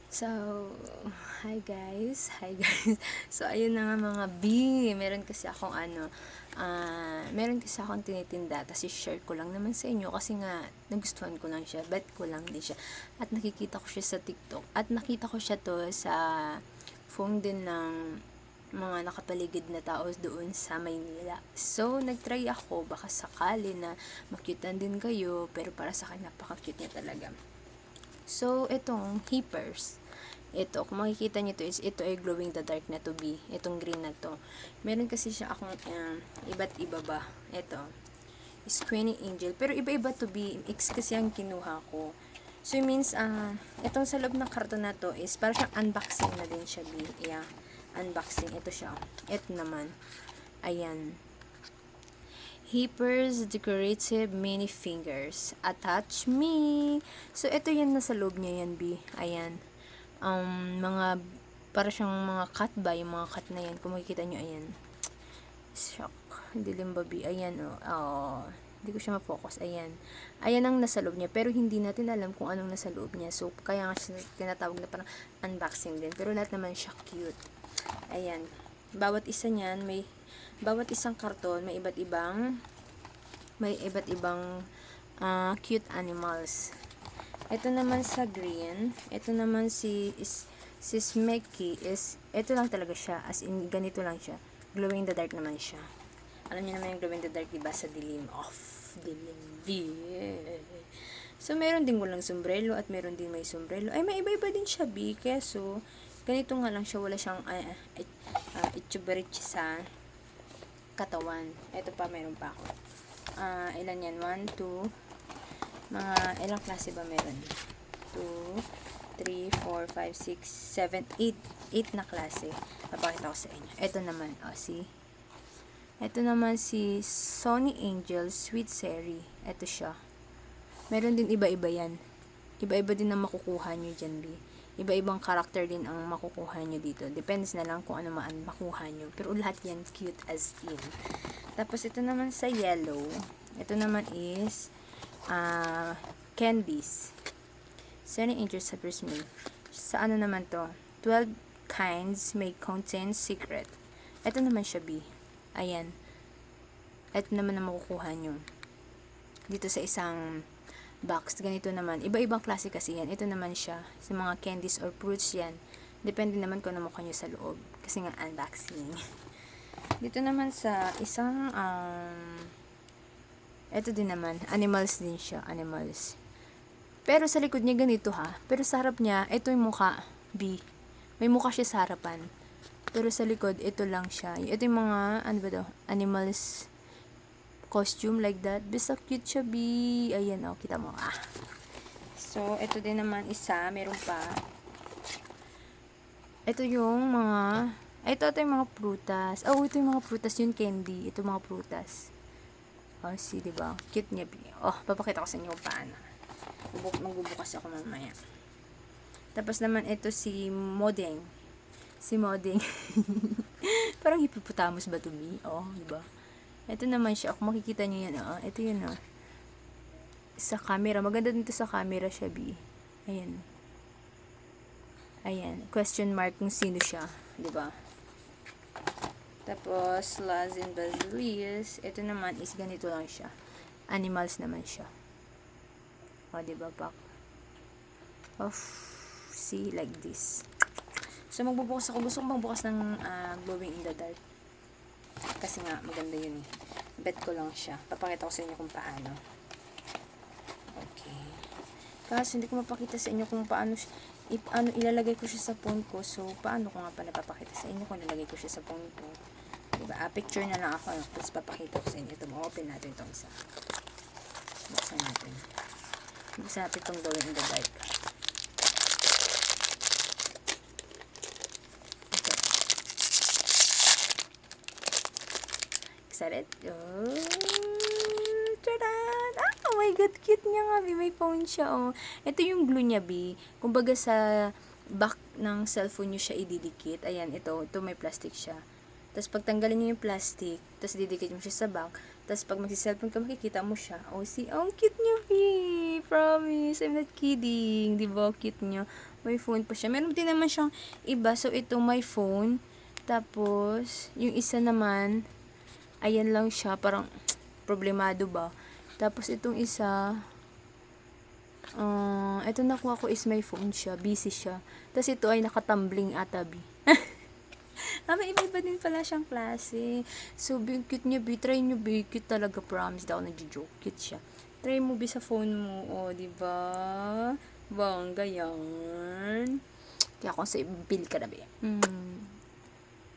So, hi guys. Hi guys. So, ayun na nga mga B. Meron kasi akong tinitinda. Tapos, share ko lang naman sa inyo kasi nga, nagustuhan ko lang siya. Bet ko lang din siya. At nakikita ko siya sa TikTok. At nakita ko siya to sa phone din ng mga nakapaligid na tao doon sa Maynila. So, nagtry ako. Baka sakali na makyutan din kayo. Pero para sa akin, napaka-cute niya talaga. So, itong Hippers. Ito, kung makikita nyo ito ay glowing the dark na to be. Itong green na to. Meron kasi siya akong iba't iba ba. Ito. Screening Angel. Pero iba-iba to be. X kasi ang kinuha ko. So, it means, itong sa loob ng karton na to is, parang siyang unboxing na din siya, be. Yeah. Unboxing. Ito siya. Ito naman. Ayan. Hippers Decorative Mini Fingers. Attach me. So, ito yan nasa loob niya yan, B. Ayan. Mga, para siyang mga cut ba, yung mga cut na yan. Kung makikita nyo, ayan. Shock. Dilim ba, B? Ayan, oh. Hindi ko siya ma-focus. Ayan. Ayan ang nasa loob niya. Pero hindi natin alam kung anong nasa loob niya. So, kaya nga siya tinatawag na parang unboxing din. Pero lahat naman siya cute. Ayan. Bawat isa niyan, bawat isang karton may iba't ibang cute animals. Ito naman sa green, ito naman si Smekey is ito lang talaga siya, as in ganito lang siya. Glowing in the dark naman siya. Alam niyo naman yung glowing in the dark, diba, sa dilim dilim. So meron din walang sombrero at meron din may sombrero. Ay, may iba-iba din siya, B. Keso ganito nga lang siya, wala siyang itsuberit sa katawan. Ito pa, meron pa ako. Ilan yan? 1, 2, mga ilang klase ba meron? 2, 3, 4, 5, 6, 7, 8 na klase. Papakita ko sa inyo. Ito naman, ito naman si Sony Angel Sweet Seri. Ito siya. Meron din iba-iba yan. Iba-iba din ang makukuha nyo dyan, B. Iba-ibang karakter din ang makukuha nyo dito. Depends na lang kung ano maan makuha nyo. Pero lahat yan cute as in. Tapos ito naman sa yellow. Ito naman is candies. Sending Angel Sabers Me. Sa ano naman to? 12 kinds may contain secret. Ito naman siya, B. Ayan. Ito naman ang makukuha nyo. Dito sa isang box. Ganito naman. Iba-ibang klase kasi yan. Ito naman siya. Sa mga candies or fruits yan. Depende naman kung ano mukha nyo sa loob. Kasi nga unboxing. Dito naman sa isang ito din naman. Animals din siya. Animals. Pero sa likod niya ganito ha. Pero sa harap niya, ito yung mukha. B. May mukha siya sa harapan. Pero sa likod, ito lang siya. Ito yung mga, ano ba to? Animals costume like that. Basta cute siya, B. Ayan, kita mo. So, ito din naman isa. Meron pa. Ito yung mga, ito yung mga prutas. Ito yung mga prutas. Yung candy. Ito mga prutas. See, diba? Cute niya, B. Papakita ko sa inyo kung paano. Magbubukas ako mamaya. Tapos naman, ito si Modeng. Si Modeng. Parang hippopotamus ba to, B? Diba? Ito naman siya. Kung makikita nyo yan, ito yun, sa camera. Maganda dito sa camera siya, B. Ayan. Ayan. Question mark kung sino siya. Diba? Tapos, Lazin Basilius. Ito naman is ganito lang siya. Animals naman siya. Diba, pak? See, like this. So, magbubukas ako. Gusto kong magbukas ng glowing in the dark. Kasi nga, maganda yun. Bet ko lang siya. Papakita ko sa inyo kung paano. Okay. Kasi hindi ko mapakita sa inyo kung paano ilalagay ko siya sa phone ko. So, paano ko nga pala papakita sa inyo kung ilalagay ko siya sa phone ko. Diba? Picture na lang ako. Tapos papakita ko sa inyo. Ito, open natin itong isa. Buksan natin. Buksan natin itong glowing in the dark. Excited? Tadan! Oh my God, cute niya nga, B. May phone siya, Ito yung glue niya, B. Kumbaga sa back ng cellphone nyo siya ididikit. Ayan, ito may plastic siya. Tapos pag tanggalin nyo yung plastic, tapos didikit mo siya sa back. Tapos pag magsi-cellphone ka, makikita mo siya. See, ang cute niya, B. promise. I'm not kidding. Diba? Cute niya. May phone pa siya. Meron din naman siyang iba. So, ito my phone. Tapos, yung isa naman, ayan lang siya. Parang, problemado ba? Tapos, itong isa, ito nakuha ko is my phone siya. Busy siya. Tapos, ito ay nakatumbling atabi. May iba-iba din pala siyang klase. So, cute niya, try niyo, cute talaga, promise. Daw nag-joke, cute siya. Try mo, sa phone mo, diba? Bangga yan. Kaya kung sa bill ka na,